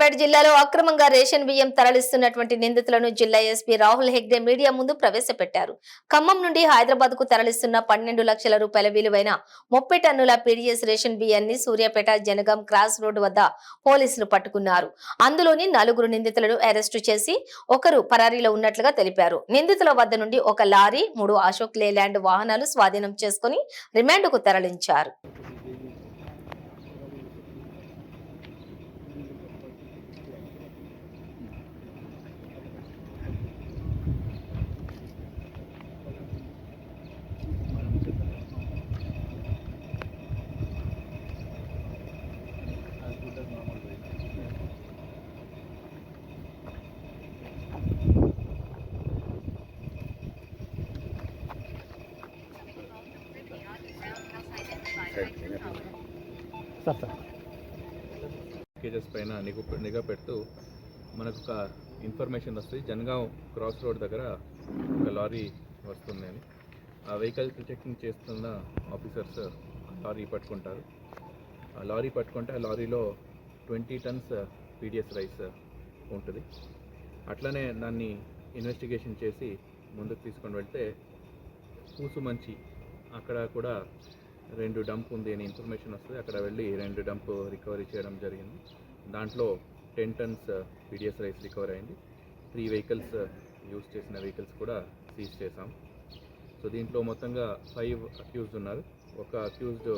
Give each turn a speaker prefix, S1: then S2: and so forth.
S1: సూర్యాపేట జిల్లాలో అక్రమంగా రేషన్ బియ్యం తరలిస్తున్నటువంటి నిందితులను జిల్లా ఎస్పీ రాహుల్ హెగ్డే మీడియా ముందు ప్రవేశపెట్టారు. ఖమ్మం నుండి హైదరాబాద్ కు తరలిస్తున్న 12 లక్షల రూపాయల విలువైన 30 టన్నుల పీడీఎస్ రేషన్ బియ్యాన్ని సూర్యాపేట జనగాం క్రాస్ రోడ్డు వద్ద పోలీసులు పట్టుకున్నారు. అందులోని 4 నిందితులను అరెస్టు చేసి ఒకరు పరారీలో ఉన్నట్లుగా తెలిపారు. నిందితుల వద్ద నుండి ఒక లారీ, 3 అశోక్ లేలాండ్ వాహనాలు స్వాధీనం చేసుకుని రిమాండ్కు తరలించారు.
S2: కేజెస్ పైన నిఘా పెడుతూ మనకు ఒక ఇన్ఫర్మేషన్ వస్తుంది. జనగాం క్రాస్ రోడ్ దగ్గర ఒక లారీ వస్తుంది అని ఆ వెహికల్ చెకింగ్ చేస్తున్న ఆఫీసర్స్ లారీ పట్టుకుంటారు. ఆ లారీ పట్టుకుంటే ఆ లారీలో 20 టన్స్ పీడిఎస్ రైస్ ఉంటుంది. అట్లనే దాన్ని ఇన్వెస్టిగేషన్ చేసి ముందుకు తీసుకొని వెళ్తే పూసుమంచి అక్కడ కూడా 2 డంప్ ఉంది అని ఇన్ఫర్మేషన్ వస్తుంది. అక్కడ వెళ్ళి 2 డంప్ రికవరీ చేయడం జరిగింది. దాంట్లో 10 టన్స్ పీడిఎస్ రైస్ రికవర్ అయింది. 3 వెహికల్స్ యూజ్ చేసిన వెహికల్స్ కూడా సీజ్ చేసాం. సో దీంట్లో మొత్తంగా 5 అక్యూజ్డ్ ఉన్నారు. ఒక అక్యూజ్డ్